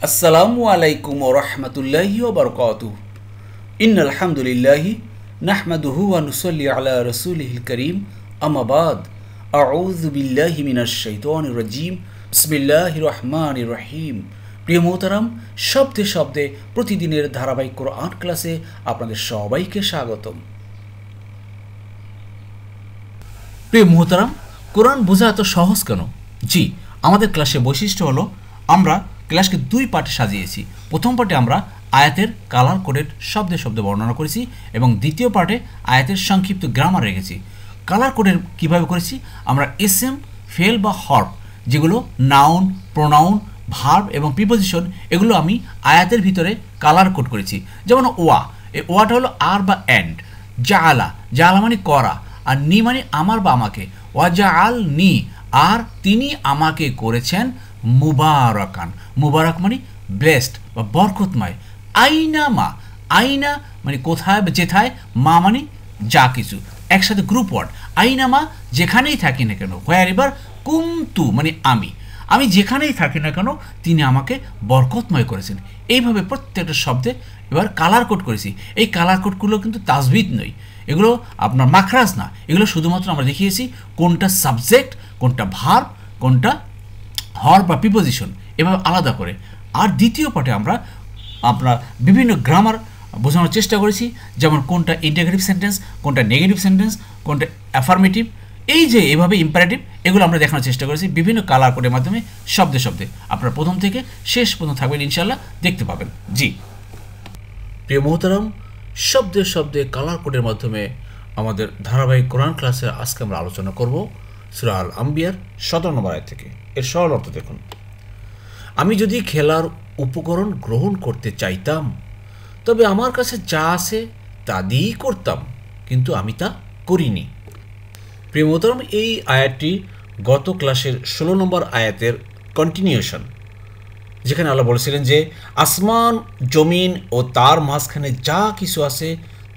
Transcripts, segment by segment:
আসসালামু আলাইকুম ওয়া রাহমাতুল্লাহি ওয়া বারাকাতুহু। ইন্নাল হামদুলিল্লাহি নাহমাদুহু ওয়া নুসাল্লি আলা রাসূলিহিল কারীম। আম্মা বাদ। আউযু বিল্লাহি মিনাশ শাইতানির রাজীম। বিসমিল্লাহির রহমানির রহিম। প্রিয় মোহতারাম, শব্দে শব্দে প্রতিদিনের ধারাবাহিক কোরআন ক্লাসে আপনাদের সবাইকে স্বাগতম। প্রিয় মোহতারাম, কোরআন বোঝা এত সহজ কেন? জি, আমাদের ক্লাসে বৈশিষ্ট্য হলো আমরা ক্লাসকে দুই পার্টে সাজিয়েছি। প্রথম পার্টে আমরা আয়াতের কালার কোডের শব্দে শব্দে বর্ণনা করেছি এবং দ্বিতীয় পার্টে আয়াতের সংক্ষিপ্ত গ্রামার রেখেছি। কালার কোডের কীভাবে করেছি? আমরা এসএম, ফেল বা হর্ব, যেগুলো নাউন, প্রোনাউন, ভার্ব এবং প্রিপোজিশন, এগুলো আমি আয়াতের ভিতরে কালার কোড করেছি। যেমন ওয়া, এই ওয়াটা হলো আর বা অ্যান্ড। জাআলা, জাআলা মানে করা, আর নি মানে আমার বা আমাকে। ওয়াজাআল নি, আর তিনি আমাকে করেছেন মুবারাকান। মুবারক মানে ব্লেসড বা বরকতময়। আইনা মা, আইনা মানে কোথায় বা যেথায়, মা মানে যা কিছু, একসাথে গ্রুপ ওয়ার্ড। আইনা মা, যেখানেই থাকি না কেন। হোয়ার এভার কুনতু মানে আমি, আমি যেখানেই থাকি না কেন তিনি আমাকে বরকতময় করেছেন। এইভাবে প্রত্যেকটা শব্দে এবার কালার কোড করেছি। এই কালার কোডগুলো কিন্তু তাজবিদ নয়, এগুলো আপনার মাখরাজ না, এগুলো শুধুমাত্র আমরা দেখিয়েছি কোনটা সাবজেক্ট, কোনটা ভার্ব, কোনটা হর্ব বা প্রিপোজিশন, এভাবে আলাদা করে। আর দ্বিতীয় পার্টে আমরা আপনার বিভিন্ন গ্রামার বোঝানোর চেষ্টা করেছি, যেমন কোনটা ইন্টিগ্রেটিভ সেন্টেন্স, কোনটা নেগেটিভ সেন্টেন্স, কোনটা অ্যাফার্মেটিভ, এই যে এভাবে ইম্পারেটিভ, এগুলো আমরা দেখানোর চেষ্টা করেছি বিভিন্ন কালার কোডের মাধ্যমে শব্দে শব্দে। আপনারা প্রথম থেকে শেষ পর্যন্ত থাকবেন, ইনশাল্লাহ দেখতে পাবেন। জি প্রিয় মোহতারাম, শব্দে শব্দে কালার কোডের মাধ্যমে আমাদের ধারাবাহিক কোরআন ক্লাসে আজকে আমরা আলোচনা করব সূরা আল আম্বিয়ার 17 নম্বর আয়াত থেকে। এর সরল অর্থ দেখুন। আমি যদি খেলার উপকরণ গ্রহণ করতে চাইতাম, তবে আমার কাছে যা আছে তা দিয়েই করতাম, কিন্তু আমি তা করিনি। প্রিয় মোহতারাম, এই আয়াতটি গত ক্লাসের 16 নম্বর আয়াতের কন্টিনিউশন, যেখানে আল্লাহ বলেছিলেন যে আসমান, জমিন ও তার মাঝখানে যা কিছু আছে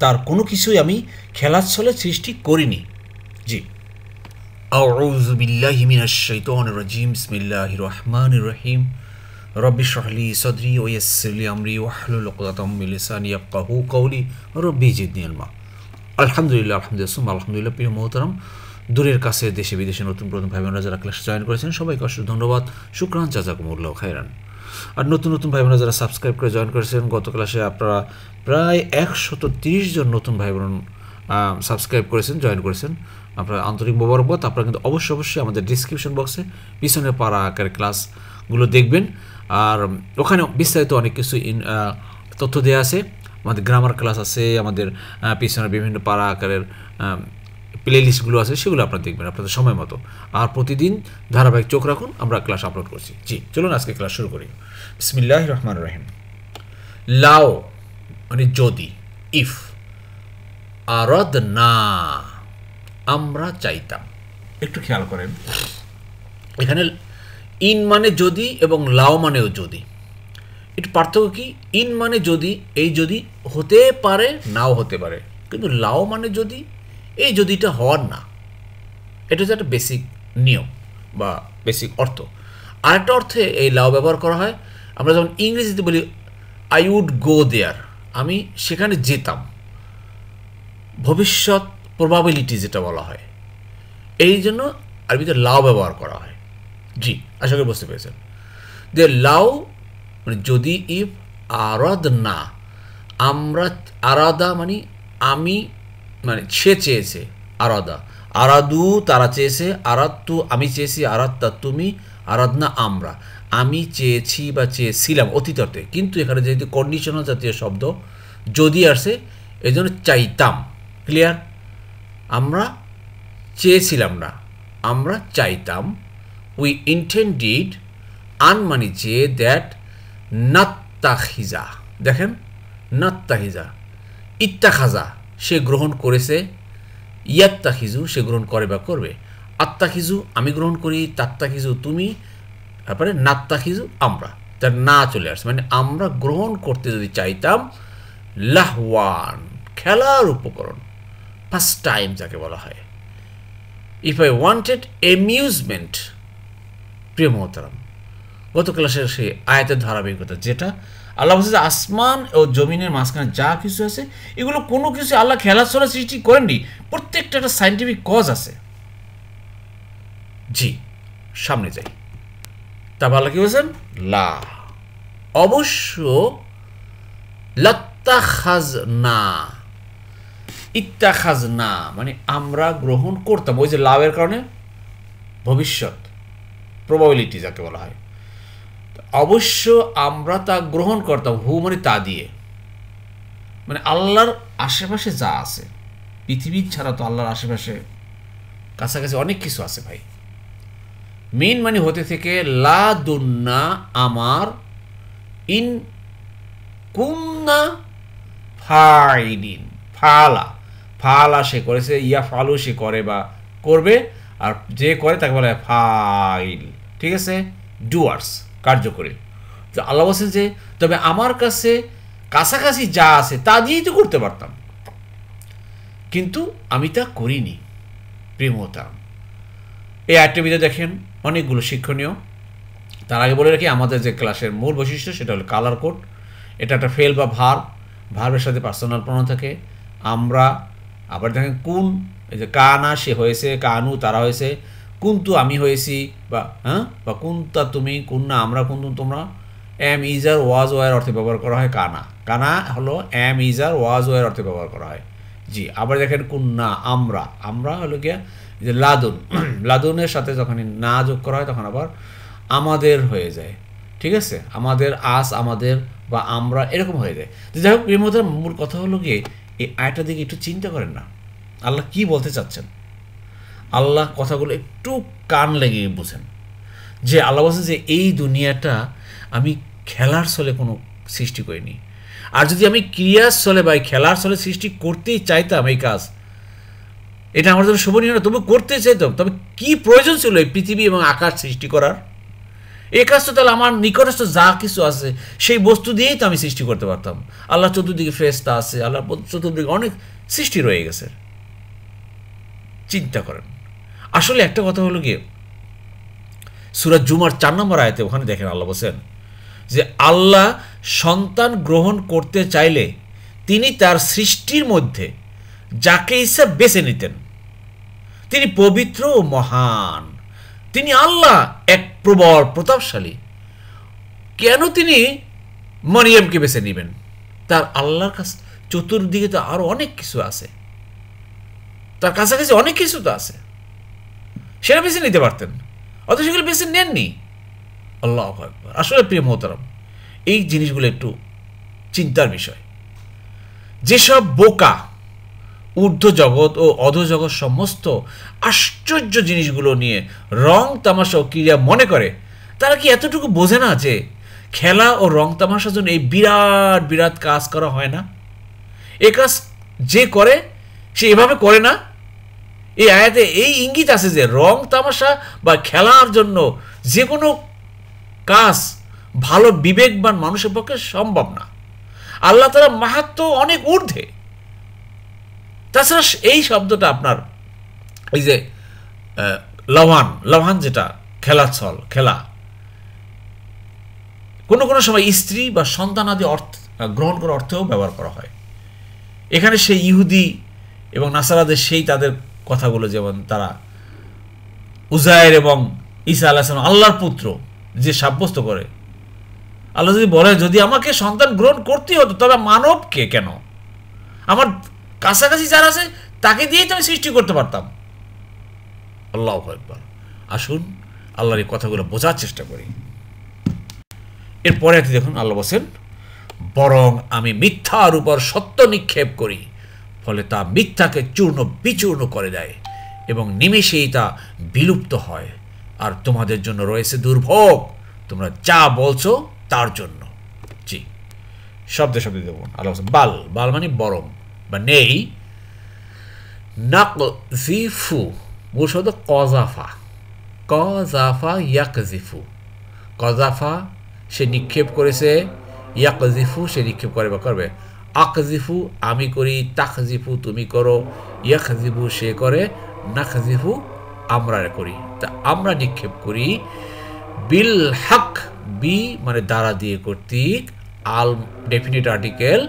তার কোনো কিছুই আমি খেলার ছলে সৃষ্টি করিনি। জি, আউযু বিল্লাহি মিনাশ শাইতানির রাজীম। বিসমিল্লাহির রহমানির রহিম। রব্বি ইশরাহ লি সাদরি ওয়া ইয়াসসির লি আমরি ওয়াহলুল উকদাতাম মিন লিসানি ইয়াফকাহু কওলি রব্বি জিদনি ইলমা। আলহামদুলিল্লাহ, আলহামদুলিল্লাহ। প্রিয় মোহতারাম, দূরের কাছে, দেশে বিদেশে নতুন প্রথম ভাই বোনেরা যারা ক্লাসে জয়েন করেছেন সবাইকে অসংখ্য ধন্যবাদ, শুকরান, জাযাকুমুল্লাহু খাইরান। আর নতুন নতুন ভাই বোনেরা যারা সাবস্ক্রাইব করে জয়েন করেছেন, গত ক্লাসে আপনারা প্রায় 130 জন নতুন ভাই বোন সাবস্ক্রাইব করেছেন, জয়েন করেছেন। আপনার আন্তরিক মোবারকবাদ। আপনারা কিন্তু অবশ্যই আমাদের ডিসক্রিপশন বক্সে পিছনে পাড়া আকারের ক্লাসগুলো দেখবেন, আর ওখানে বিস্তারিত অনেক কিছু তথ্য দেওয়া আছে। আমাদের গ্রামার ক্লাস আছে, আমাদের পিছনে বিভিন্ন পাড়া আকারের প্লে লিস্টগুলো আছে, সেগুলো আপনারা দেখবেন আপনাদের সময় মতো। আর প্রতিদিন ধারাবাহিক চোখ রাখুন, আমরা ক্লাস আপলোড করছি। জি, চলুন আজকে ক্লাস শুরু করি। বিসমিল্লাহির রহমানির রহিম। লাও মানে যদি, ইফ, আরাদনা আমরা চাইতাম। একটু খেয়াল করেন, এখানে ইন মানে যদি এবং লাও মানেও যদি। একটু পার্থক্য কি? ইন মানে যদি, এই যদি হতে পারে নাও হতে পারে, কিন্তু লাও মানে যদি, এই যদিটা হওয়ার না। এটা হচ্ছে একটা বেসিক নিয়ম বা বেসিক অর্থ। আরেকটা অর্থে এই লাও ব্যবহার করা হয়, আমরা যেমন ইংরেজিতে বলি আই উড গো দেয়ার, আমি সেখানে যেতাম। ভবিষ্যৎ প্রবাবিলিটি যেটা বলা হয়, এই জন্য আরবিতে লাও ব্যবহার করা হয়। জি, আশা করি বুঝতে পেরেছেন। যে লাও মানে যদি, ইফ, আরাদ না, আমরা, আরাদা মানে আমি, মানে সে চেয়েছে, আরাদা, আরাদু তারা চেয়েছে, আরাদতু আমি চেয়েছি, আরাদতা তুমি, আরাদনা আমরা, আমি চেয়েছি বা চেয়েছিলাম অতীত অর্থে। কিন্তু এখানে যেহেতু কন্ডিশনাল জাতীয় শব্দ যদি আসে, এই জন্য চাইতাম। ক্লিয়ার? আমরা চেয়েছিলাম না, আমরা চাইতাম। উই ইন্টেন্ডেড, আন মানে চেয়ে, দ্যাট, নাত্তাখিজা, দেখেন নাত্তাখিজা, ইত্তাখাজা সে গ্রহণ করেছে, ইয়াত্তাখিজু সে গ্রহণ করে বা করবে, আত্তাখিজু আমি গ্রহণ করি, তাত্তাখিজু তুমি, তারপরে নাত্তাখিজু আমরা, তার না চলে আসছে, মানে আমরা গ্রহণ করতে যদি চাইতাম, লাহওয়ান খেলার উপকরণ, ফার্স্ট টাইম যাকে বলা হয়। ইফ আই ওয়ান্টেড অ্যামিউজমেন্ট, প্রিয় মোহতারাম, গত ক্লাসের সেই আয়াতের ধারাবাহিকতা, যেটা আল্লাহ বলছে যে আসমান ও জমিনের মাঝখানে যা কিছু আছে এগুলো কোনো কিছু আল্লাহ খেলার ছলে সৃষ্টি করেননি, প্রত্যেকটা একটা সাইন্টিফিক কজ আছে। জি, সামনে যাই। তারপর আল্লাহ কি বলছেন? লা, অবশ্য, লাত্তাখাজনা, ইত্তাখাজনা মানে আমরা গ্রহণ করতাম, ওই যে লাভের কারণে ভবিষ্যৎ, প্রবাবিলিটি যাকে বলা হয়। অবশ্য আমরা তা গ্রহণ করতাম, হু মানে তা দিয়ে, মানে আল্লাহর আশেপাশে যা আছে, পৃথিবী ছাড়া তো আল্লাহর আশেপাশে কাছাকাছি অনেক কিছু আছে ভাই। মিন মানে হতে থেকে, লা দুন্না আমার, ইন কুন্না ফাইলিন, ফালা, ফালা সে করেছে, ইয়া ফালু সে করে বা করবে, আর যে করে তাকে বলা হয় ফাইল, ঠিক আছে, ডুয়ার্স, কার্যকরী। তো আল্লাহ বলছেন যে তবে আমার কাছে কাছাকাছি যা আছে তা দিয়েই তো করতে পারতাম, কিন্তু আমি তা করিনি। প্রেমতাম এই আয়াতটির ভিতরে দেখেন অনেকগুলো শিক্ষণীয়। তার আগে বলে রাখি আমাদের যে ক্লাসের মূল বৈশিষ্ট্য সেটা হলো কালার কোড। এটা একটা ফেল বা ভার্বের সাথে পার্সোনাল প্রোনাউন থাকে। আমরা আবার দেখেন কুন, এই যে কানা সে হয়েছে, কানু তারা হয়েছে, কুন্তু আমি হয়েছি, বা বা কুন্তা তুমি, কুন্না আমরা, কুন্তু তোমরা। এম ইজার ওয়াজ ওয়ার অর্থে ব্যবহার করা হয় কানা, কানা হলো এম ইজার ওয়াজ ওয়ার অর্থে ব্যবহার করা হয়। জি, আবার দেখেন কুন্না আমরা, আমরা হলো গিয়া যে লাদুন, লাদুনের সাথে যখন না যোগ করা হয় তখন আবার আমাদের হয়ে যায়, ঠিক আছে, আমাদের, আস আমাদের, বা আমরা এরকম হয়ে যায়। তো যাই হোক, প্রেমতার মূল কথা হলো গিয়ে এই আয়টার দিকে একটু চিন্তা করেন না, আল্লাহ কি বলতে চাচ্ছেন। আল্লাহ কথাগুলো একটু কান লেগে বুঝেন, যে আল্লাহ বলছেন যে এই দুনিয়াটা আমি খেলার ছলে কোনো সৃষ্টি করিনি, আর যদি আমি ক্রিয়ার ছলে বা খেলার ছলে সৃষ্টি করতেই চাইতাম এই কাজ, এটা আমার জন্য শোভনীয় না, তবু করতে চাইতাম, তবে কি প্রয়োজন ছিল এই পৃথিবী এবং আকাশ সৃষ্টি করার? এই কাজ তো তাহলে আমার নিকটস্থ যা কিছু আছে সেই বস্তু দিয়েই তো আমি সৃষ্টি করতে পারতাম। আল্লাহ চতুর্দিকে ফেরেশতা আছে, আল্লাহ চতুর্দিকে অনেক সৃষ্টি রয়ে গেছে। চিন্তা করেন। আসলে একটা কথা হলো গিয়ে সূরা জুমার 4 নম্বর আয়াতে ওখানে দেখেন আল্লাহ বলেন যে আল্লাহ সন্তান গ্রহণ করতে চাইলে তিনি তার সৃষ্টির মধ্যে যাকে ইচ্ছা বেছে নিতেন। তিনি পবিত্র ও মহান, তিনি আল্লাহ এক প্রবল প্রতাপশালী। কেন তিনি মরিয়মকে বেছে নেবেন? তার আল্লাহর কাছে চতুর্দিকে তো আরো অনেক কিছু আছে, তার কাছাকাছি অনেক কিছু তো আছে, সেটা বেছে নিতে পারতেন, অথচ সেগুলো বেছে নেননি। আল্লাহু আকবার। আসলে প্রিয় মোহতারাম, এই জিনিসগুলো একটু চিন্তার বিষয়। যেসব বোকা ঊর্ধ্ব জগৎ ও অধোজগৎ সমস্ত আশ্চর্য জিনিসগুলো নিয়ে রং তামাশা ও ক্রিয়া মনে করে, তারা কি এতটুকু বোঝে না যে খেলা ও রং তামাশার জন্য এই বিরাট বিরাট কাজ করা হয় না? এ কাজ যে করে সে এভাবে করে না। এই আয়াতে এই ইঙ্গিত আছে যে রং তামাশা বা খেলার জন্য যে কোনো কাজ ভালো বিবেকবান মানুষের পক্ষে সম্ভব না। আল্লাহ তাআলা মাহাত্ম্য অনেক ঊর্ধ্বে। তাছাড়া এই শব্দটা আপনার এই যে লভান, লভান যেটা খেলার ছল, খেলা কোনো কোনো সময় স্ত্রী বা সন্তান আদি অর্থ গ্রহণ করার অর্থেও ব্যবহার করা হয়। এখানে সেই ইহুদি এবং নাসারাদের সেই তাদের কথাগুলো, যেমন তারা উজায়ের এবং ঈসা আলাইহিস সালাম আল্লাহর পুত্র যে সাব্যস্ত করে, আল্লাহ যদি বলে যদি আমাকে সন্তান গ্রহণ করতেই হতো তবে মানবকে কেন, আমার কাছাকাছি যারা আছে তাকে দিয়েই তো আমি সৃষ্টি করতে পারতাম। আল্লাহু আকবার। আসুন আল্লাহর এই কথাগুলো বোঝার চেষ্টা করি। এরপরে দেখুন আল্লাহ বলেন, বরং আমি মিথ্যার উপর সত্য নিক্ষেপ করি, ফলে তা মিথ্যাকে চূর্ণ বিচূর্ণ করে দেয় এবং নিমেষেই তা বিলুপ্ত হয়। আর তোমাদের জন্য রয়েছে দুর্ভোগ, তোমরা যা বলছো তার জন্য। জি, শব্দে শব্দে দেখুন আল্লাহ বলেন বাল, বাল মানে বরং বা নেই। নাকজিফু মূল শব্দ কজাফা, কজাফা ইয়াকজিফু, কজাফা সে নিক্ষেপ করেছে, ইয়াকজিফু সে নিক্ষেপ করে বা করবে, আকজিফু আমি করি, তাকজিফু তুমি করো, ইয়াকজিফু সে করে, নাকজিফু আমরা করি। তা আমরা নিক্ষেপ করি, বিল হক বি মানে দ্বারা দিয়ে কর্তৃক, আল ডেফিনিট আর্টিকেল,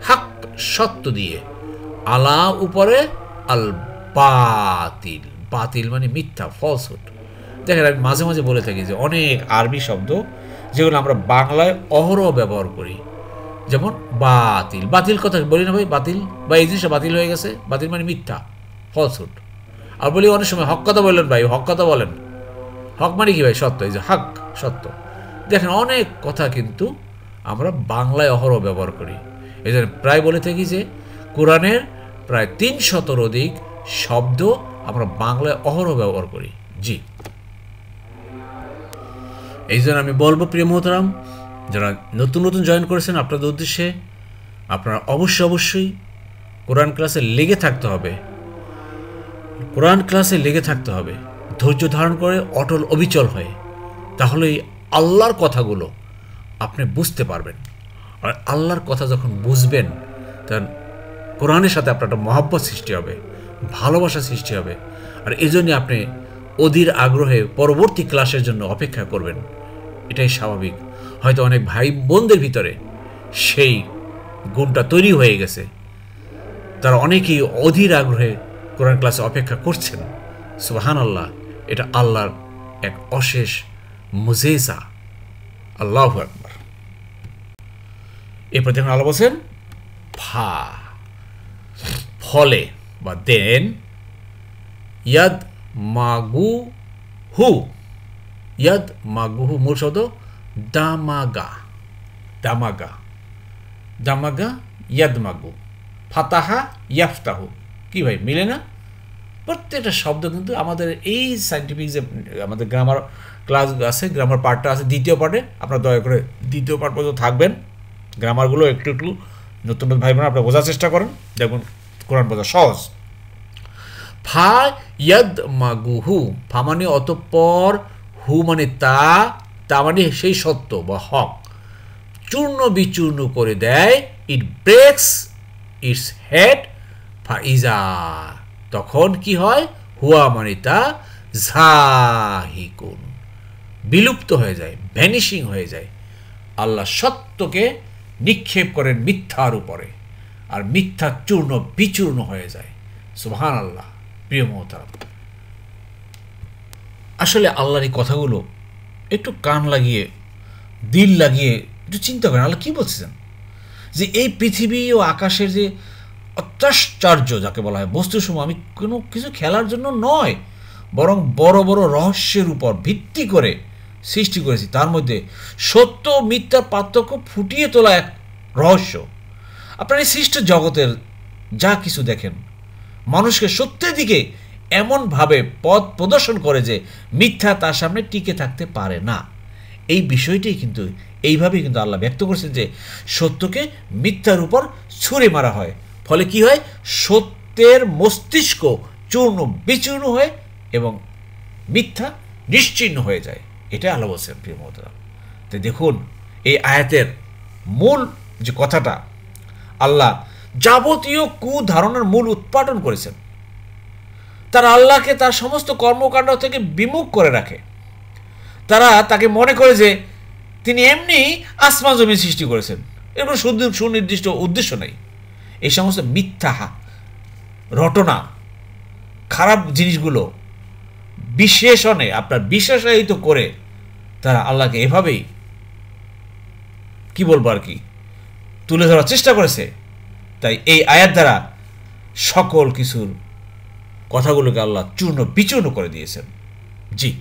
হক সত্য দিয়ে, আলা উপরে, আল বাতিল, বাতিল মানে মিথ্যা, ফলসহুড। দেখেন আমি মাঝে মাঝে বলে থাকি যে অনেক আরবি শব্দ যেগুলো আমরা বাংলায় অহরহ ব্যবহার করি, যেমন বাতিল, বাতিল কথা বলি না ভাই, বাতিল বা এই জিনিসটা বাতিল হয়ে গেছে, বাতিল মানে মিথ্যা, ফলসহুড। আর বলি অনেক সময় হক কথা বললেন ভাই, হক কথা বলেন, হক মানে কি ভাই, সত্য, এই যে হক সত্য। দেখেন অনেক কথা কিন্তু আমরা বাংলায় অহরহ ব্যবহার করি। এই জন্য প্রায় বলে থাকি যে কোরআনের প্রায় ৩০০-র অধিক শব্দ আমরা বাংলায় অহরহ ব্যবহার করি। জি, এই জন্য আমি বলবো প্রিয় মোহতারাম, যারা নতুন নতুন জয়েন করেছেন, আপনাদের উদ্দেশ্যে আপনারা অবশ্যই কোরআন ক্লাসে লেগে থাকতে হবে, কোরআন ক্লাসে লেগে থাকতে হবে, ধৈর্য ধারণ করে অটল অবিচল হয়ে, তাহলেই আল্লাহর কথাগুলো আপনি বুঝতে পারবেন। আর আল্লাহর কথা যখন বুঝবেন, তখন কোরআনের সাথে আপনার একটা মহব্বত সৃষ্টি হবে, ভালোবাসা সৃষ্টি হবে। আর এই জন্যে আপনি অধীর আগ্রহে পরবর্তী ক্লাসের জন্য অপেক্ষা করবেন, এটাই স্বাভাবিক। হয়তো অনেক ভাই বোনদের ভিতরে সেই গুণটা তৈরি হয়ে গেছে, তারা অনেকেই অধীর আগ্রহে কোরআন ক্লাসে অপেক্ষা করছেন। সুবহানাল্লাহ, এটা আল্লাহর এক অশেষ মুজিজা। আল্লাহু আকবার। এরপর দেখুন আল্লাহ বলছেন ফা, ফলে বা দেন, ইয়াদ মাগু হু, ইয়াদ মাগু হু মূল শব্দ দামাগা, দামাগা, দামাগা, ইয়াদ মাগু, ফাতাহা ইয়াফতাহু। কি ভাই মিলে না? প্রত্যেকটা শব্দ কিন্তু আমাদের এই সায়েন্টিফিক যে আমাদের গ্রামার ক্লাস আছে, গ্রামার পার্টটা আছে দ্বিতীয় পার্টে, আপনারা দয়া করে দ্বিতীয় পার্ট পর্যন্ত থাকবেন। গ্রামারগুলো একটু একটু নতুন নতুন ভাই বোনেরা আপনারা বোঝার চেষ্টা করেন, দেখুন কোরআন বোঝা সহজ। ফা ইয়াদ মাগুহু, ফা মানে অতঃপর, হু মানে তা, তা মানে সেই সত্য বা হক, চূর্ণ বিচূর্ণ করে দেয়, ইট ব্রেক্স ইটস হেড, ফাইজা তখন কি হয়, হুয়া মানে তা, জাহিকুন বিলুপ্ত হয়ে যায়, ভ্যানিশিং হয়ে যায়। আল্লাহ সত্যকে নিক্ষেপ করেন মিথ্যার উপরে, আর মিথ্যা চূর্ণ বিচূর্ণ হয়ে যায়। সুবহানাল্লাহ। প্রিয় মোহতারাম, আসলে আল্লাহর এই কথাগুলো একটু কান লাগিয়ে, দিল লাগিয়ে একটু চিন্তা করেন, আল্লাহ কী বলছেন। যে এই পৃথিবী ও আকাশের যে অত্যাশ্চর্য যাকে বলা হয় বস্তুসমূহ, আমি কোনো কিছু খেলার জন্য নয়, বরং বড় বড় রহস্যের উপর ভিত্তি করে সৃষ্টি করেছি। তার মধ্যে সত্য ও মিথ্যার পার্থক্য ফুটিয়ে তোলা এক রহস্য। আপনার এই সৃষ্ট জগতের যা কিছু দেখেন, মানুষকে সত্যের দিকে এমনভাবে পথ প্রদর্শন করে যে মিথ্যা তার সামনে টিকে থাকতে পারে না। এই বিষয়টি কিন্তু এইভাবেই কিন্তু আল্লাহ ব্যক্ত করেছেন যে সত্যকে মিথ্যার উপর ছুঁড়ে মারা হয়, ফলে কি হয়, সত্যের মস্তিষ্ক চূর্ণ বিচূর্ণ হয়ে এবং মিথ্যা নিশ্চিহ্ন হয়ে যায়। এটা আল্লাহ বলছেন প্রিয় মোহতারাম। তো দেখুন এই আয়াতের মূল যে কথাটা, আল্লাহ যাবতীয় কুধারণার মূল উৎপাদন করেছেন। তারা আল্লাহকে তার সমস্ত কর্মকাণ্ড থেকে বিমুখ করে রাখে। তারা তাকে মনে করে যে তিনি এমনি আসমান জমিন সৃষ্টি করেছেন, এর সুনির্দিষ্ট উদ্দেশ্য নেই। এই সমস্ত মিথ্যা রটনা, খারাপ জিনিসগুলো বিশেষণে আপনার বিশেষায়িত করে তারা আল্লাহকে এভাবেই কি বলবো আর কি তুলে ধরার চেষ্টা করেছে। তাই এই আয়াত দ্বারা সকল কিছুর কথাগুলোকে আল্লাহ চূর্ণ বিচূর্ণ করে দিয়েছেন। জি,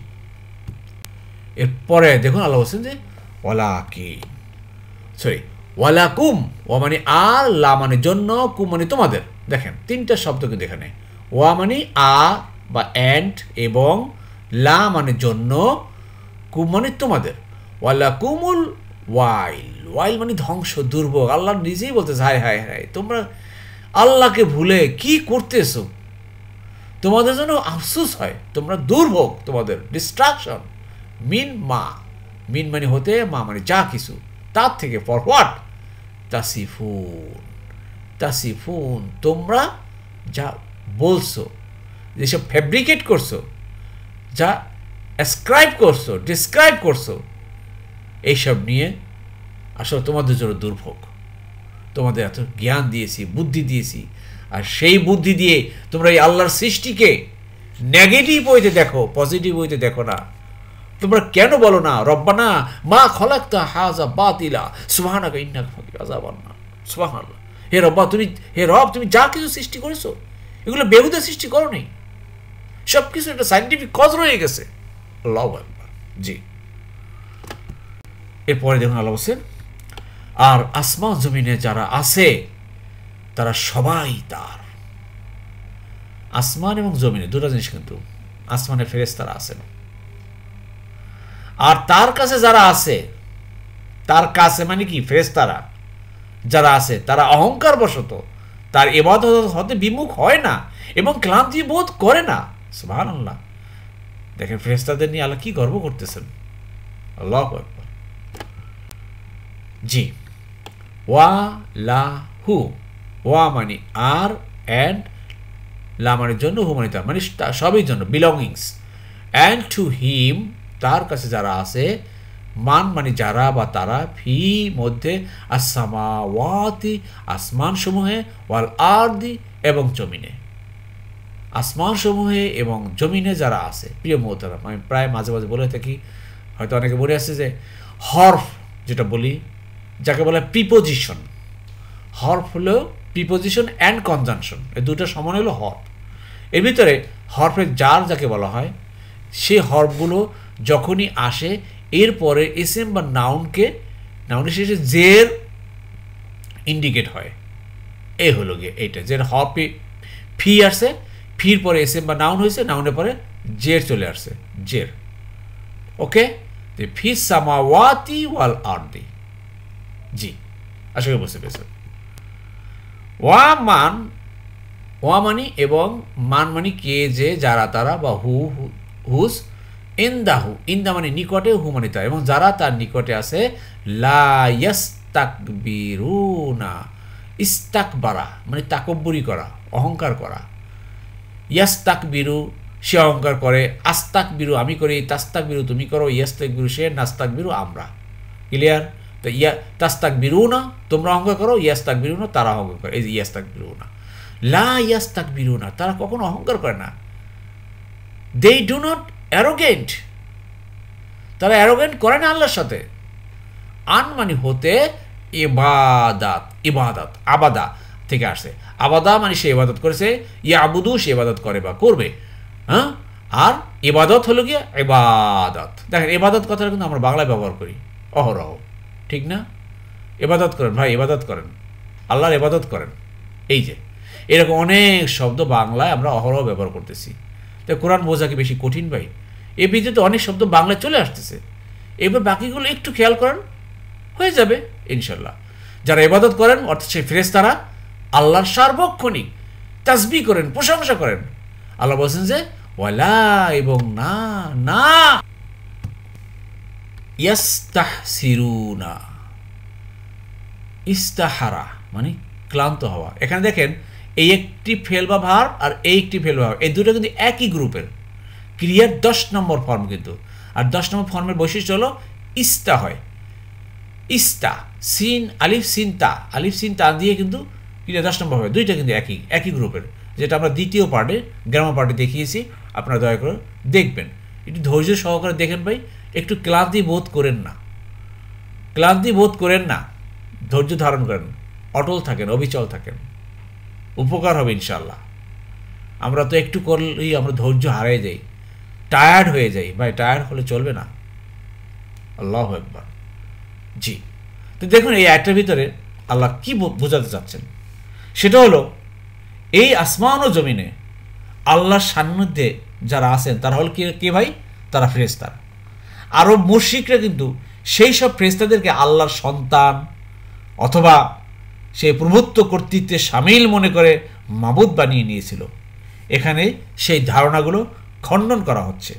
এরপরে দেখুন আল্লাহ বলছেন যে ওয়ালাকুম, ওয়া মানে আর, লা মানে জন্য, কুম মানে তোমাদের। দেখেন তিনটা শব্দ কিন্তু এখানে, ওয়া মানে আ বা অ্যান্ড, এবং লা মানে জন্য, কুম মানে তোমাদের। ওয়ালাকুমুল ওয়াইল, ওয়াইল মানে ধ্বংস, দুর্ভোগ। আল্লাহ নিজেই বলতেছে হায় হায় হায়, তোমরা আল্লাহকে ভুলে কি করতেছো, তোমাদের জন্য আফসোস হয়, তোমরা দুর্ভোগ, তোমাদের ডিস্ট্রাকশন। মিন মা, মিন মানে হতে, মা মানে যা কিছু, তার থেকে ফর হোয়াট, তাসিফুন, তাসিফুন তোমরা যা বলছো, যেসব ফ্যাব্রিকেট করছো, যা অ্যাসক্রাইব করছো, ডিসক্রাইব করছো, এইসব নিয়ে আসলে তোমাদের জন্য দুর্ভোগ। তোমাদের এত জ্ঞান দিয়েছি, বুদ্ধি দিয়েছি, আর সেই বুদ্ধি দিয়ে তোমরা এই আল্লাহর সৃষ্টিকে নেগেটিভ ওয়েতে দেখো, পজিটিভ ওয়েতে দেখো না। তোমরা কেন বলো না রব্বানা মা খলাকতা হাযা বাতিলা সুবহানাকা ইন্নাকা কুনতা আযাবান নার। সুবহানাল্লাহ, হে রব্বা হে রব, তুমি যা কিছু সৃষ্টি করেছো এগুলো বেহুদা সৃষ্টি করোনি, সব কিছু একটা সায়েন্টিফিক কজ রয়ে গেছে। আল্লাহু আকবার। জি, এরপরে দেখুন আল্লাহ বলছেন, আর আসমান জমিনে যারা আছে তারা সবাই তার। আসমান এবং জমিনে দুটো জিনিস, কিন্তু আসমানে ফেরেশতারা আছেন, আর তার কাছে যারা আছে, তার কাছে মানে কি ফেরেশতারা যারা আছে তারা অহংকার বশত তার ইবাদত হতে বিমুখ হয় না এবং ক্লান্তি বোধ করে না। সুবহানাল্লাহ, দেখেন ফেরেশতাদের নিয়ে আল্লাহ কি গর্ব করতেছেন। আল্লাহু আকবার। জি, ওয়া লা হু, ওয়া মানে আর, অ্যান্ড লা মানে জন্য, হু মানে তার, মানে সবই জন্য, বিলঙ্গিংস, অ্যান্ড টু হিম তার কাছে যারা আছে, মান মানে যারা বা তারা, ফি মধ্যে, আসসামাওয়াতি আসমান সমূহে, ওয়াল আরদি এবং জমিনে, আসমান সমূহে এবং জমিনে যারা আছে। প্রিয় মোহতারাম, আমি প্রায় মাঝে মাঝে বলে থাকি, হয়তো অনেকে বলে আসছে যে হরফ যেটা বলি, যাকে বলে প্রিপোজিশন। হরফ হলো প্রিপোজিশন অ্যান্ড কনজাংশন, এই দুটো সমান হলো হরফ। এর ভিতরে হরফের জার যাকে বলা হয়, সেই হরফগুলো যখনই আসে এরপরে এসএম বা নাউনের শেষে জের ইন্ডিকেট হয়। এই হলো গিয়ে এইটা, যে হরফে ফি আসছে, ফির পরে এসএম বা নাউন হয়েছে, নাউনের পরে জের চলে আসছে, জের। ওকে, ফি সামাওয়াতি ওয়াল আরদি। জি, আশা করি বুঝতে পেরেছেন। ওয়া মানি এবং মান মানি কে যে যারা তারা, বা হুস, ইনদাহু, ইন্দা মানে নিকটে, হু মানে তা, এবং যারা তার নিকটে আছে, লা ইয়াস্তাকবিরুনা, ইস্তাকবারা মানে তাকব্বুরি করা, অহংকার করা। ইয়াস্তাকবিরু সে অহংকার করে, আস্তাকবিরু আমি করি, তাস্তাকবিরু তুমি করো, ইয়াস্তাকবিরু সে, নাস্তাকবিরু আমরা। ক্লিয়ার? তো তাস্তাকবিরুনা তোমরা অহংকার করো, ইয়াস্তাকবিরুনা তারা অহংকার করে। এই যে ইয়াস্তাকবিরুনা, লা ইয়াস্তাকবিরুনা তারা কখনো অহংকার করে না। দে ডু নট অ্যারোগেন্ট, তারা অ্যারোগেন্ট করে না আল্লাহর সাথে। আন মানে হতে, ইবাদাত আবাদা থেকে আসছে। আবাদা মানে সে ইবাদত করেছে, ইয়াবুদু সে ইবাদত করে বা করবে, হ্যাঁ। আর ইবাদত হলো গিয়ে ইবাদত। দেখেন ইবাদত কথাটা কিন্তু আমরা বাংলায় ব্যবহার করি অহরহ, ঠিক না? ইবাদত করেন ভাই, ইবাদত করেন, আল্লাহর ইবাদত করেন। এই যে এরকম অনেক শব্দ বাংলায় আমরা অহরহ ব্যবহার করতেছি। তো কোরআন বোঝা কি বেশি কঠিন ভাই? এর ভিতরে অনেক শব্দ বাংলায় চলে আসতেছে, এবার বাকিগুলো একটু খেয়াল করেন, হয়ে যাবে ইনশাল্লাহ। যারা ইবাদত করেন অর্থাৎ সেই ফেরেশতারা আল্লাহর সার্বক্ষণিক তাসবিহ করেন, প্রশংসা করেন। আল্লাহ বলছেন যে ওয়ালা এবং না না ইয়াস্তাহসিরুনা, ইস্তাহারা মানে ক্লান্ত হওয়া। এখানে দেখেন এই একটি ফেল বা ভার্ব আর এই একটি ফেল বা ভার্ব, এই দুটো কিন্তু একই গ্রুপের ক্রিয়ার 10 নম্বর ফর্ম কিন্তু। আর 10 নম্বর ফর্মের বৈশিষ্ট্য হলো ইস্তা হয়, ইস্তা, সিন আলিফ সিন তা দিয়ে কিন্তু ক্রিয়া 10 নম্বর হবে। দুইটা কিন্তু একই গ্রুপের, যেটা আমরা দ্বিতীয় পার্টে গ্রামার পার্টে দেখিয়েছি। আপনারা দয়া করে দেখবেন, একটু ধৈর্য সহকারে দেখেন ভাই, একটু ক্লান্তি বোধ করেন না, ধৈর্য ধারণ করেন, অটল থাকেন, অবিচল থাকেন, উপকার হবে ইনশাল্লাহ। আমরা তো একটু করলেই আমরা ধৈর্য হারিয়ে যাই, টায়ার্ড হয়ে যাই ভাই, টায়ার্ড হলে চলবে না। আল্লাহু আকবার। জি, তো দেখুন এই আয়াতের ভিতরে আল্লাহ কি বোঝাতে চাচ্ছেন, সেটা হলো এই আসমান ও জমিনে আল্লাহর সান্নিধ্যে যারা আছেন তারা হল কে ভাই? তারা ফেরেশতারা। আরব মুশরিকরা কিন্তু সেই সব ফেরেশতাদেরকে আল্লাহর সন্তান অথবা সেই প্রভুত্ব কর্তৃত্বে শামিল মনে করে মাবুদ বানিয়ে নিয়েছিল। এখানে সেই ধারণাগুলো খণ্ডন করা হচ্ছে।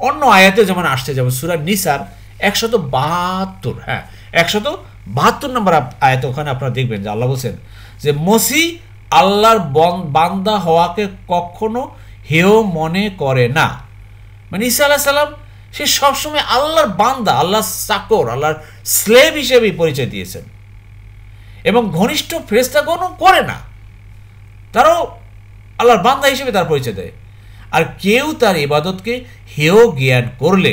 অন্য আয়াতে যেমন আসছে, যেমন সূরা নিসার 172, হ্যাঁ 172 নম্বর আয়াতে, ওখানে আপনারা দেখবেন যে আল্লাহ বলছেন যে মসিহ আল্লাহর বান্দা হওয়াকে কখনো হেয় মনে করে না। মানে ঈসা আলাইহিস সালাম সে সবসময় আল্লাহর বান্দা, আল্লাহর চাকর, আল্লাহর স্লেভ হিসেবেই পরিচয় দিয়েছেন। এবং ঘনিষ্ঠ ফেরেশতাগণও করে না, তারাও আল্লাহর বান্দা হিসেবে তার পরিচয় দেয়। আর কেউ তার ইবাদতকে হেয় জ্ঞান করলে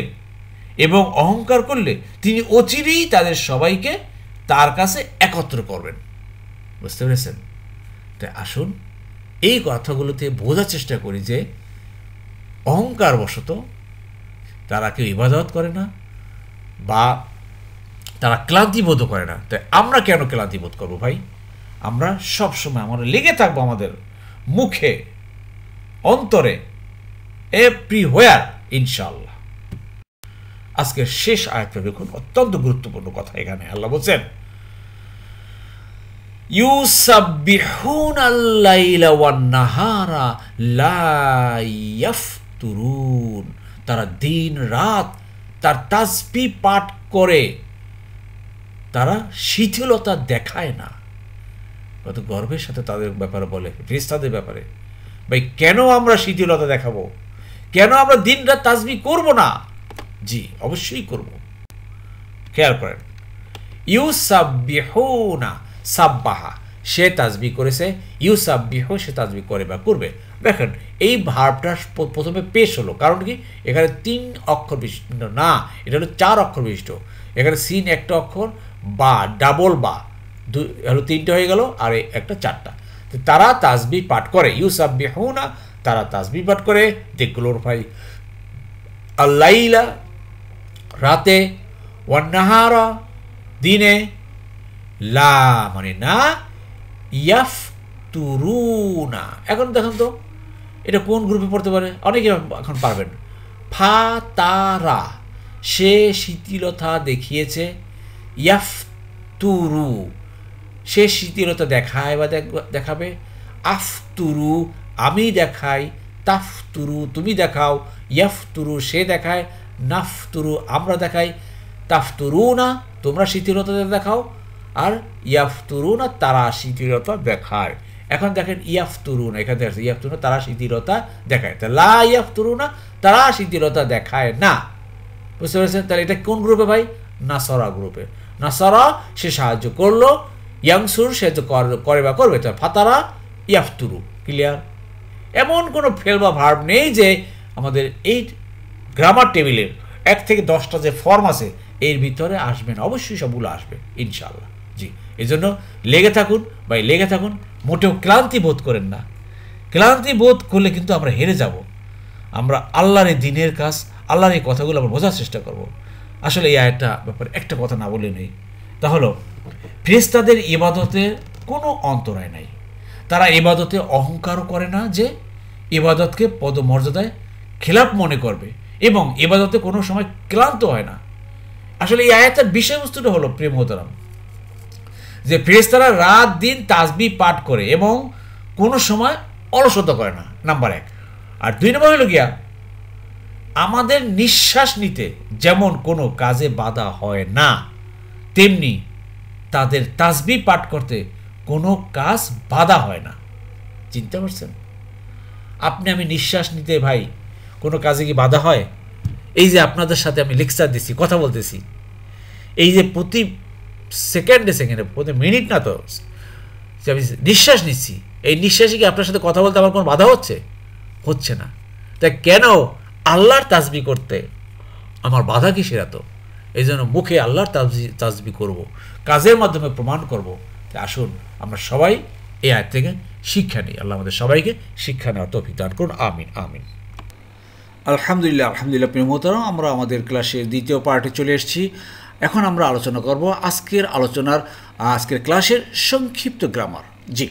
এবং অহংকার করলে তিনি অচিরেই তাদের সবাইকে তার কাছে একত্র করবেন। বুঝতে পেরেছেন? তাই আসুন এই কথাগুলোতে বোঝার চেষ্টা করি যে অহংকার বশত তারা কেউ ইবাদত করে না বা তারা ক্লান্তিবোধ করে না। তাই আমরা কেন ক্লান্তিবোধ করবো ভাই? আমরা সবসময় আমরা লেগে থাকবো আমাদের মুখে, অন্তরে, এভরিহোয়ার ইনশাআল্লাহ। আজকের শেষ আয়াতটা দেখুন, অত্যন্ত গুরুত্বপূর্ণ কথা। এখানে আল্লাহ বলছেন ইউসাব্বিহুনাল লাইলা ওয়ান নাহারা লা ইয়াফতুরুন, তারা দিন রাত তার তাসবিহ পাঠ করে, তারা শিথিলতা দেখায় না। কত গর্বের সাথে তাদের ব্যাপারে বলে, ফেরেশতাদের ব্যাপারে। ভাই কেন আমরা শিথিলতা দেখাবো? কেন আমরা দিন রাত তাসবিহ করব না? জি অবশ্যই করব। খেয়াল করেন, ইউসাব্বিহুনা, সাব্বাহা সে তাসবিহ করেছে, ইউসাব্বিহু সে তাসবিহ করে বা করবে। দেখেন এই ভার্বটা প্রথমে পেশ হলো, কারণ কি এখানে 3 অক্ষর বিশিষ্ট না, এটা হলো 4 অক্ষর বিশিষ্ট। এখানে সিন একটা অক্ষর, বা ডাবল বা হলো 3টে হয়ে গেল, আর একটা 4টা। তারা তাসবিহ পাঠ করে, ইউসাব্বিহুনা তারা তাসবিহ পাঠ করে, দে গ্লোরিফাই আল-লাইলা রাতে, ওয়ান নাহারা দিনে, লা মানে না, ইয়াফতুরুনা। এখন দেখেন তো এটা কোন গ্রুপে পড়তে পারে? অনেকে এখন পারবেন। ফা তারা সে শিথিলতা দেখিয়েছে, ইয়াফতুরু সে শিথিলতা দেখায় বা দেখাবে, আফতুরু আমি দেখাই, তাফতুরু তুমি দেখাও, ইয়াফতুরু সে দেখায়, নাফতুরু আমরা দেখাই, তাফতুরুনা তোমরা শিথিলতা দেখাও, আর ইয়াফতুরুনা তারা শিথিলতা দেখায়। এখন দেখেন ইয়াফতুরুনা, এখানে দেখেন ইয়াফতুরুনা তারা শিথিলতা দেখায়, তা লা ইয়াফতুরুনা তারা শিথিলতা দেখায় না। বুঝতে পেরেছেন? তাহলে এটা কোন গ্রুপে ভাই? নাসারা গ্রুপে। নাসারা সে সাহায্য করলো, ইয়াংসুর সাহায্য করে বা করবে, তা ফাতারা ইয়াফতুরু। ক্লিয়ার? এমন কোনো ফেল বা ভার্ব নেই যে আমাদের এই গ্রামার টেবিলের 1 থেকে 10টা যে ফর্ম আছে এর ভিতরে আসবে না, অবশ্যই সবগুলো আসবে ইনশাআল্লাহ। জি এই জন্য লেগে থাকুন ভাই, লেগে থাকুন, মোটেও ক্লান্তি বোধ করেন না। ক্লান্তি বোধ করলে কিন্তু আমরা হেরে যাব। আমরা আল্লাহর এই দিনের কাজ, আল্লাহর এই কথাগুলো আমরা বোঝার চেষ্টা করব। আসলে এই আয়াতটা ব্যাপারে একটা কথা না বলে নেই, তা হলো ফেরেশতাদের ইবাদতের কোনো অন্তরায় নাই। তারা ইবাদতে অহংকারও করে না যে ইবাদতকে পদমর্যাদায় খেলাপ মনে করবে, এবং ইবাদতে কোনো সময় ক্লান্ত হয় না। আসলে এই আয়াতের বিষয়বস্তুটা হলো প্রিয় মোহতারাম, যে ফেরেশতারা রাত দিন তাসবিহ পাঠ করে এবং কোনো সময় অলসতা করে না, নাম্বার 1। আর 2 নম্বর হলো গিয়া আমাদের নিঃশ্বাস নিতে যেমন কোনো কাজে বাধা হয় না, তেমনি তাদের তাসবিহ পাঠ করতে কোনো কাজ বাধা হয় না। চিন্তা করছেন? আপনি আমি নিঃশ্বাস নিতে ভাই কোনো কাজে কি বাধা হয়? এই যে আপনাদের সাথে আমি লেকচার দিচ্ছি, কথা বলতেছি, এই যে প্রতি সেকেন্ডে প্রতি মিনিট না তো যে আমি নিঃশ্বাস নিচ্ছি, এই নিঃশ্বাসে কি আপনার সাথে কথা বলতে আমার কোনো বাধা হচ্ছে? হচ্ছে না। তাই কেন আল্লাহর তাসবিহ করতে আমার বাধা কি সেরা? তো এই জন্য মুখে আল্লাহর তাসবিহ করব, কাজের মাধ্যমে প্রমাণ করব। আসুন আমরা সবাই এই আয়াত থেকে শিক্ষা নিই। আল্লাহ আমাদের সবাইকে শিক্ষা নেওয়ার তৌফিক দান করুন। আমিন আমিন। আলহামদুলিল্লাহ আলহামদুলিল্লাহ। প্রিয় মোহতারাম, আমরা আমাদের ক্লাসের দ্বিতীয় পার্টে চলে এসেছি। এখন আমরা আলোচনা করব আজকের ক্লাসের সংক্ষিপ্ত গ্রামার। জি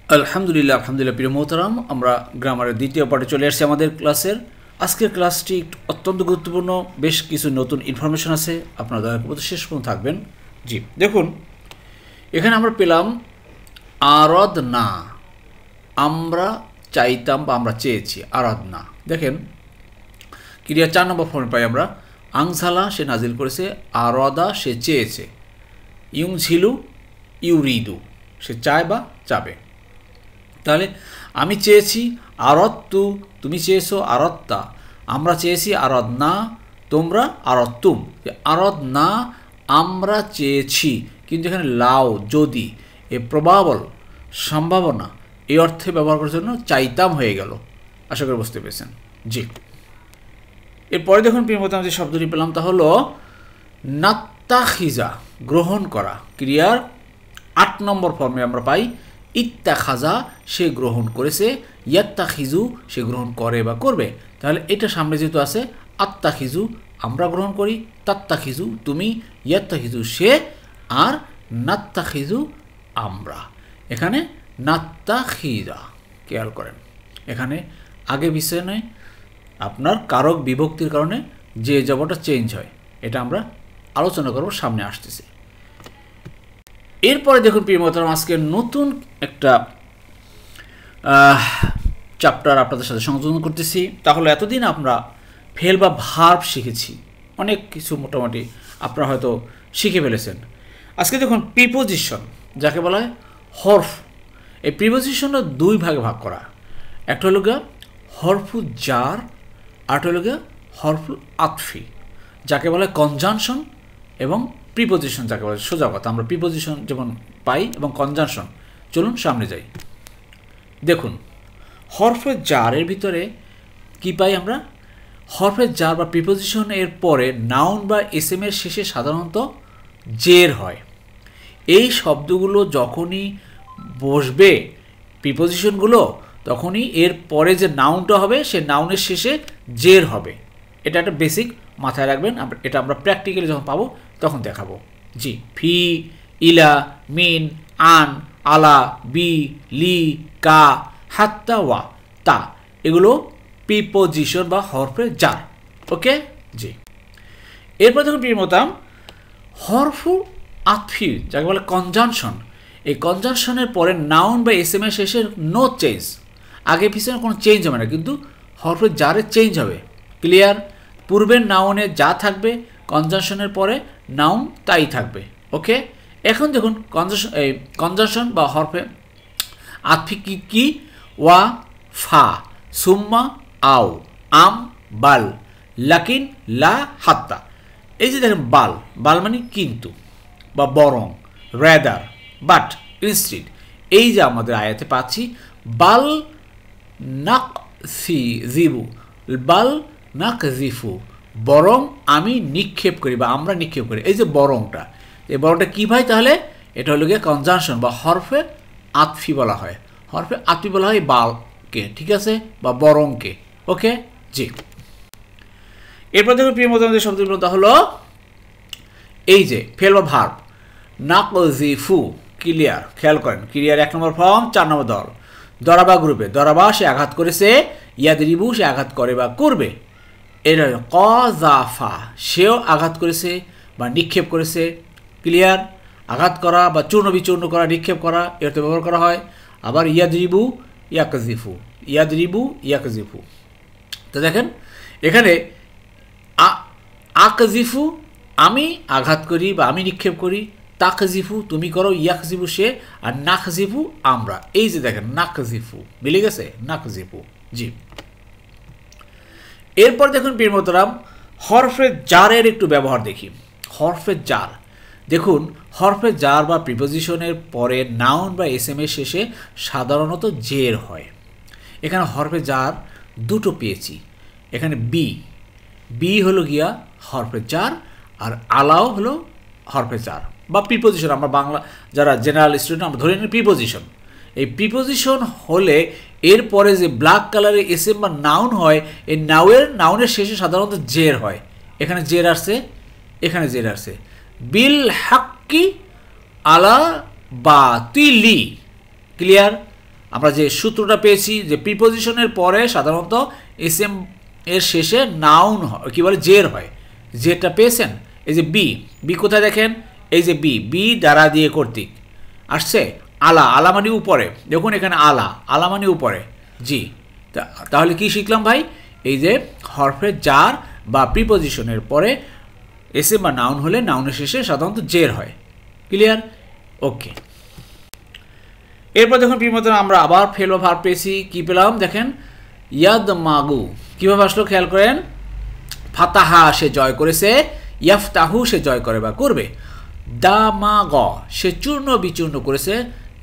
আলহামদুলিল্লাহ আলহামদুলিল্লাহ। প্রিয় মোহতারাম, আমরা গ্রামারের দ্বিতীয় পার্টে চলে এসেছি আমাদের ক্লাসের। আজকের ক্লাসটি অত্যন্ত গুরুত্বপূর্ণ, বেশ কিছু নতুন ইনফরমেশন আছে, আপনারা দয়া করে শেষ পর্যন্ত থাকবেন। জি দেখুন, এখানে আমরা পেলাম আরদ না, আমরা চাইতাম বা আমরা চেয়েছি, আরদ না। দেখেন ক্রিয়া 4 নম্বর ফর্মে পাই আমরা, আংসালা সে নাজিল করেছে, আরদা সে চেয়েছে, ইউং ছিলু ইউরিদু সে চায় বা চাবে। তাহলে আমি চেয়েছি, আরত্তু তুমি চেয়েছো, আরত্তা আমরা চেয়েছি আরাদনা, তোমরা আরাদতুম। আরাদনা আমরা চেয়েছি, কিন্তু এখানে লাউ যদি এ প্রবাবল সম্ভাবনা এই অর্থে ব্যবহার করার জন্য চাইতাম হয়ে গেল। আশা করি বুঝতে পেরেছেন। জি, এরপরে দেখুন প্রিয় মতো আমি যে শব্দটি পেলাম তা হলো নাত্তাখিজা, গ্রহণ করা। ক্রিয়ার 8 নম্বর ফর্মে আমরা পাই ইত্তাখাজা, সে গ্রহণ করেছে, ইয়াত্তাখিজু সে গ্রহণ করে বা করবে। তাহলে এটা সামনে যেহেতু আছে আত্তাখিজু আমরা গ্রহণ করি, তাত্তাখিজু তুমি, ইয়াত্তাখিজু সে, আর নাত্তাখিজু আমরা। এখানে নাত্তাখিজা খেয়াল করেন, এখানে আগে বিষয় নয়, আপনার কারক বিভক্তির কারণে যে জবরটা চেঞ্জ হয়, এটা আমরা আলোচনা করব, সামনে আসতেছে। এরপরে দেখুন প্রিয় মোহতারাম, আজকে নতুন একটা চ্যাপ্টার আপনাদের সাথে সংযোজন করতেছি। তাহলে এতদিন আমরা ফেল বা ভার্ব শিখেছি, অনেক কিছু মোটামুটি আপনারা হয়তো শিখে ফেলেছেন। আজকে দেখুন প্রিপোজিশন, যাকে বলা হয় হরফ। এই প্রিপোজিশনটা 2 ভাগে ভাগ করা। একটা হলো গিয়া হরফু জার, আরেকটা হলো গিয়া হরফু আতফি, যাকে বলা হয় কনজাংশন এবং প্রিপোজিশন, যাকে বলে সোজা কথা আমরা প্রিপোজিশন যেমন পাই এবং কনজাংশন। চলুন সামনে যাই। দেখুন হরফে জারের ভিতরে কি পাই আমরা? হরফে জার বা প্রিপোজিশন এর পরে নাউন বা এসএম এর শেষে সাধারণত জের হয়। এই শব্দগুলো যখনই বসবে প্রিপোজিশনগুলো, তখনই এর পরে যে নাউনটা হবে সে নাউনের শেষে জের হবে। এটা একটা বেসিক মাথায় রাখবেন, এটা আমরা প্র্যাকটিক্যালি যখন পাবো তখন দেখাবো। জি, ফি, ইলা, মিন, আন, আলা, বি, লি, কা, হাত্তা, ওয়া, তা, এগুলো প্রিপোজিশন বা হরফে জার। ওকে, জি। এরপর দেখুন প্রিয় মতাম হরফু আতফি, যাকে বলে কনজাংশন। এই কনজাংশনের পরে নাউন বা এসএম এর শেষে নো চেঞ্জ, আগে পিছনে কোনো চেঞ্জ হবে না, কিন্তু হরফে জারে চেঞ্জ হবে। ক্লিয়ার? পূর্বের নাউনে যা থাকবে কনজাংশনের পরে নাউন তাই থাকবে। ওকে, এখন দেখুন কনজাংশন বা হরফে আতফি কি? ওয়া, ফা, সুম্মা, আও, আম, বাল, লাকিন, লা, হাত্তা। এই যে দেখেন বাল, বাল মানে কিন্তু বা বরং, রেদার, বাট, ইনস্টিড। এই যে আমাদের আয়াতে পাচ্ছি বাল নাকযিবু, বাল নাকযিফু, বরং আমি নিক্ষেপ করি বা আমরা নিক্ষেপ করি। এই যে বরংটা, এই বরংটা কী ভাই? তাহলে এটা হলো গিয়ে কনজাংশন বা হরফে আতফি বলা হয়। হরফে আতফি বলা হয় বালকে, ঠিক আছে, বা বরংকে। ওকে, জি। এরপর দেখুন প্রিয় মতো আমাদের শব্দগুলো হলো এই যে ফেল বা ভার্ব নাকযিফু। ক্লিয়ার? খেয়াল করেন, ক্লিয়ার 1 নম্বর ফর্ম 4 নম্বর দল। দরাবা গ্রুপে, দরাবা সে আঘাত করেছে, ইয়াদরিবু সে আঘাত করে বা করবে। এটা কযাফা সেও আঘাত করেছে বা নিক্ষেপ করেছে। ক্লিয়ার? আঘাত করা বা চূর্ণ বিচূর্ণ করা, নিক্ষেপ করা, এতে ব্যবহার করা হয়। আবার ইয়াদরিবু, ইয়াকযিফু, ইয়াদরিবু, ইয়াকযিফু। তো দেখেন এখানে আকযিফু আমি আঘাত করি বা আমি নিক্ষেপ করি, তাকযিফু তুমি করো, ইয়াকযিফু সে, আর নাকযিফু আমরা। এই যে দেখেন নাকযিফু মিলে গেছে, নাকযিফু। জি। এরপর দেখুন প্রিয় মোহতারাম হরফে জারের একটু ব্যবহার দেখি। হরফে জার, দেখুন হরফে জার বা প্রিপোজিশনের পরে নাউন বা এসএম এর শেষে সাধারণত জের হয়। এখানে হরফে জার 2টো পেয়েছি। এখানে বি, বি হলো গিয়া হরফে জার, আর আলাও হলো হরফে জার বা প্রিপোজিশন। আমরা বাংলা যারা জেনারেল স্টুডেন্ট আমরা ধরে নিই প্রিপোজিশন। এই প্রিপোজিশন হলে এরপরে যে ব্ল্যাক কালারের এসএম বা নাউন হয়, এই নাউনের শেষে সাধারণত জের হয়। এখানে জের আসছে, এখানে জের আসছে। বিল হাক্কি আলা বাতিলি। ক্লিয়ার? আমরা যে সূত্রটা পেয়েছি যে প্রিপোজিশনের পরে সাধারণত এসএম এর শেষে নাউন কি বলে জের হয়। জেরটা পেয়েছেন? এই যে বি, বি কোথায় দেখেন? এই যে বি, বি দ্বারা দিয়ে কর্তৃক আসছে। আলা, আলা মানে উপরে, দেখুন এখানে আলা, আলা মানে উপরে। জি, তাহলে কি শিখলাম ভাই? এই যে হরফে জার বা প্রিপোজিশনের পরে এসএম বা নাউন হলে নাউনের শেষে সাধারণত জের হয়। ক্লিয়ার? ওকে। এরপর দেখুন প্রিয় মতো আমরা আবার ফেল বা ভার্ব পেয়েছি। কি পেলাম দেখেন? ইয়াদমাগু কিভাবে আসলো খেয়াল করেন, ফাতাহা সে জয় করেছে, ইয়াফতাহু সে জয় করে বা করবে, দামাগ সে চূর্ণ বিচূর্ণ করেছে,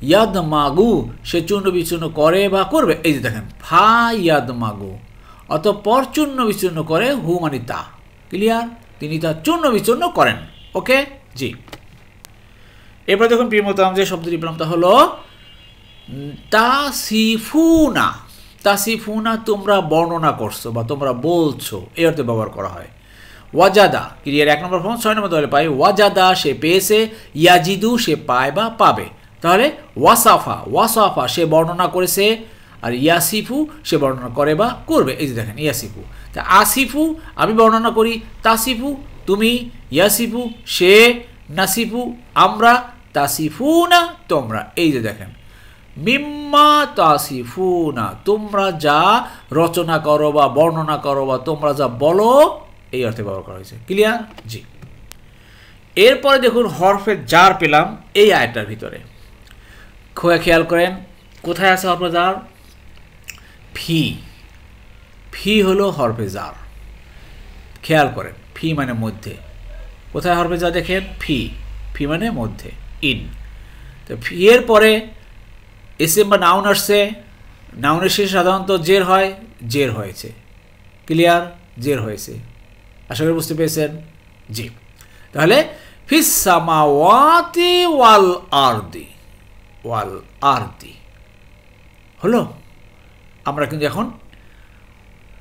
ইয়াদমাগু সে চূর্ণ বিচূর্ণ করে বা করবে। এই যে দেখেন ফা ইয়াদমাগু, অতঃপর চূর্ণ বিচূর্ণ করে, হু মানে তা, ক্লিয়ার, তিনি তা চূর্ণ বিচূর্ণ করেন। ওকে জি। এরপর দেখুন প্রিয় মোহতারাম যে শব্দটি পেলাম তা হলো তাসিফুনা। তাসিফুনা তোমরা বর্ণনা করছো বা তোমরা বলছো, এই অর্থে ব্যবহার করা হয়। ওয়াজাদা ক্রিয়ার 1 নম্বর ফর্ম 6 নম্বর দলে পাই, ওয়াজাদা সে পেয়েছে, ইয়াজিদু সে পায় বা পাবে। তাহলে ওয়াসাফা, ওয়াসাফা সে বর্ণনা করেছে, আর ইয়াসিফু সে বর্ণনা করে বা করবে। এই যে দেখেন ইয়াসিফু, তা আসিফু আমি বর্ণনা করি, তাসিফু তুমি, ইয়াসিফু সে, নাসিফু আমরা, তাসিফুনা তোমরা। এই যে দেখেন মিম্মা তাসিফুনা তোমরা যা রচনা করো বা বর্ণনা করো বা তোমরা যা বলো, এই অর্থে ব্যবহার করা হয়েছে। ক্লিয়ার জি। এরপরে দেখুন হরফে জার পেলাম এই আয়াতটার ভিতরে, খেয়াল করেন কোথায় আছে হরফে জার, ফি, ফি হলো হরফে জার, খেয়াল করেন ফি মানে মধ্যে, কোথায় হরফে জার দেখেন ফি, ফি মানে মধ্যে, ইন। তো ফি এর পরে এসএম বা নাউন আসছে, নাউনের শেষে সাধারণত জের হয়, জের হয়েছে, ক্লিয়ার, জের হয়েছে, আশা করি বুঝতে পেরেছেন জি। তাহলে ফিস সামাওয়াতি ওয়াল আরদি, ওয়াল আরদি হলো। আমরা কিন্তু এখন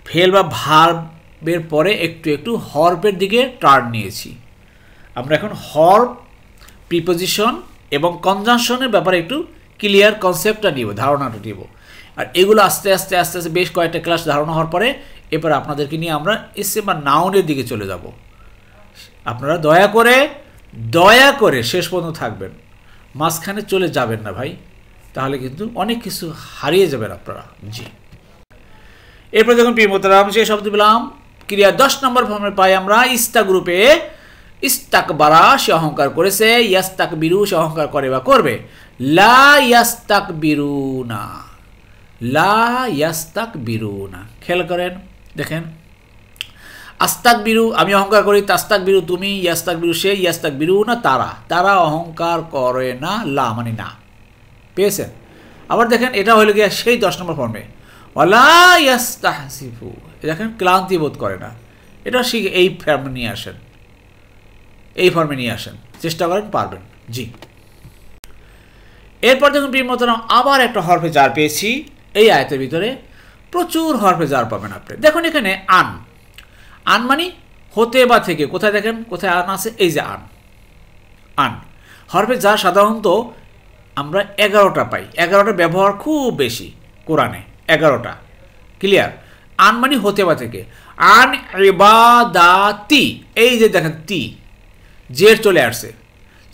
ফেল বা ভার্বের পরে একটু একটু হরফের দিকে টার্ন নিয়েছি। আমরা এখন হরফ, প্রিপোজিশন এবং কনজাংশনের ব্যাপারে একটু ক্লিয়ার কনসেপ্টটা নিব, ধারণাটা নিব। আর এগুলো আস্তে আস্তে আস্তে আস্তে বেশ কয়েকটা ক্লাস ধারণা হওয়ার পরে এবার আপনাদেরকে নিয়ে আমরা ইসম বা নাউনের দিকে চলে যাব। আপনারা দয়া করে শেষ পর্যন্ত থাকবেন, মাঝখানে চলে যাবেন না ভাই, তাহলে কিন্তু অনেক কিছু হারিয়ে যাবেন আপনারা জি। এরপর দেখুন প্রিয় মোহতারাম যে শব্দ পেলাম ক্রিয়া 10 নম্বর ফর্মে পাই আমরা ইস্তা গ্রুপে, ইস্তাকবারা সে অহংকার করেছে, ইয়াস্তাকবিরু সে অহংকার করে বা করবে, লা ইয়াস্তাকবিরুনা, লা ইয়াস্তাকবিরুনা। খেয়াল করেন দেখেন আস্তাকবিরু আমি অহংকার করি, তাস্তাকবিরু তুমি, ইয়াস্তাকবিরু সে, ইয়াস্তাকবিরুনা তারা, তারা অহংকার করে না, লা মানে না, পেয়েছেন। আবার দেখেন এটা হলো গিয়ে সেই 10 নম্বর ফর্মে, ওয়ালা ইয়াস্তাহসিফু দেখেন ক্লান্তি বোধ করে না, এটা শিখে এই ফর্মে নিয়ে আসেন, এই ফর্মে নিয়ে আসেন, চেষ্টা করেন পারবেন জি। এরপর দেখুন প্রিয় মোহতারাম আবার একটা হরফে জার পেয়েছি এই আয়াতের ভিতরে, প্রচুর হরফে জার পাবেন আপনি। দেখুন এখানে আন, আন মানে হতে বা থেকে, কোথায় দেখেন কোথায় আন আছে, এই যে আন, আন হরফে জার সাধারণত আমরা 11টা পাই, 11টা ব্যবহার খুব বেশি কোরআনে, 11টা ক্লিয়ার। আন মানে হতে বা থেকে, আন ইবাদাতি এই যে দেখেন তি জের চলে আসছে,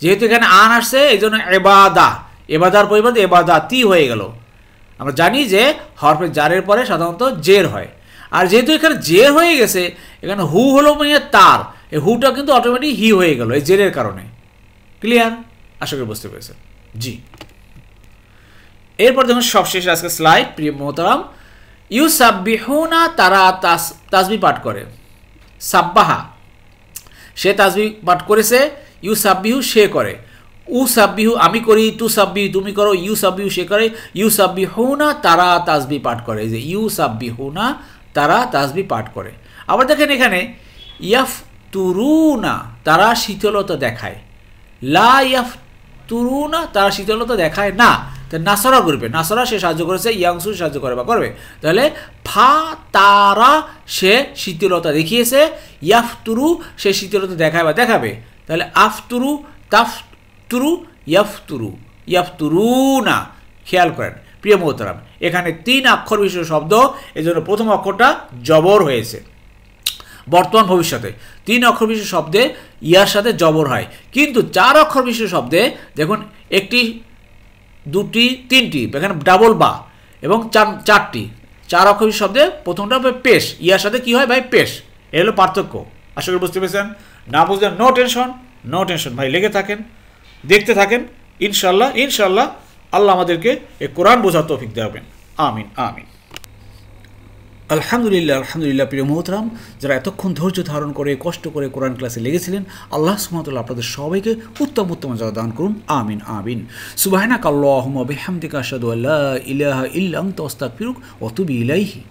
যেহেতু এখানে আন আসছে এই জন্য এবাদা, এবাদার পরিবর্তে এবাদাতি হয়ে গেল। আমরা জানি যে হরফে জারের পরে সাধারণত জের হয়, আর যেহেতু এখানে জের হয়ে গেছে এখানে হু হলো মানে তার, এই হুটা কিন্তু অটোমেটিক হি হয়ে গেল এই জেরের কারণে। ক্লিয়ার, আশা করি বুঝতে পেরেছেন জি। এরপর দেখুন সবশেষে আজকে স্লাইড প্রিয় মোহতারাম, ইউসাব্বিহুনা তারা তাসবিহ পাঠ করে, সাব্বাহা সে তাসবিহ পাঠ করেছে, ইউসাব্বিহু সে করে, উসাব্বিহু আমি করি, তুসাব্বিহু তুমি করো, ইউসাব্বিহু সে করে, ইউসাব্বিহুনা তারা তাসবিহ পাঠ করে, এই যে ইউসাব্বিহুনা তারা তাসবিহ পাঠ করে। আবার দেখেন এখানে ইয়াফতুরুনা তারা শীতলতা দেখায়, লা ইয়াফতুরুনা তারা শীতলতা দেখায় না, নাসরা গ্রুপে নাসরা সে সাহায্য করেছে, ইয়াংসু সাহায্য করে বা করবে, তাহলে ফা তারা সে শীতলতা দেখিয়েছে, ইয়াফতুরু সে শীতলতা দেখায় বা দেখাবে, তাহলে আফতুরু তাফতুরু ইয়াফতুরু ইয়াফতুরুনা। খেয়াল করেন প্রিয় মোহতারাম এখানে 3 অক্ষর বিশিষ্ট শব্দ, এজন্য প্রথম অক্ষরটা জবর হয়েছে। বর্তমান ভবিষ্যতে 3 অক্ষর বিশিষ্ট শব্দে ইয়ার সাথে জবর হয়, কিন্তু 4 অক্ষর বিশিষ্ট শব্দে দেখুন একটি, দুটি, তিনটি, এখানে ডাবল বা এবং 4টি 4 অক্ষর বিশিষ্ট শব্দে প্রথমটা পেশ, ইয়ার সাথে কি হয় ভাই পেশ, এ হলো পার্থক্য। আশা করি বুঝতে পেরেছেন, না বুঝলে নো টেনশন, নো টেনশন ভাই, লেগে থাকেন দেখতে থাকেন, ইনশাল্লাহ ইনশাল্লাহ আল্লাহ আমাদেরকে এই কোরআন বোঝার তৌফিক দেবেন, আমিন আমিন। আলহামদুলিল্লাহ, আলহামদুলিল্লাহ। প্রিয় মোহতরাম, যারা এতক্ষণ ধৈর্য ধারণ করে কষ্ট করে কোরআন ক্লাসে লেগেছিলেন, আল্লাহ সুবহানাহু ওয়া তাআলা আপনাদের সবাইকে উত্তম উত্তম জাযা দান করুন। আমিন আমিন। সুবহানাকা আল্লাহুম্মা বিহামদিকা আশহাদু আল্লা ইলাহা ইল্লা আনতা আস্তাগফিরুকা ওয়া আতুবু ইলাইহি।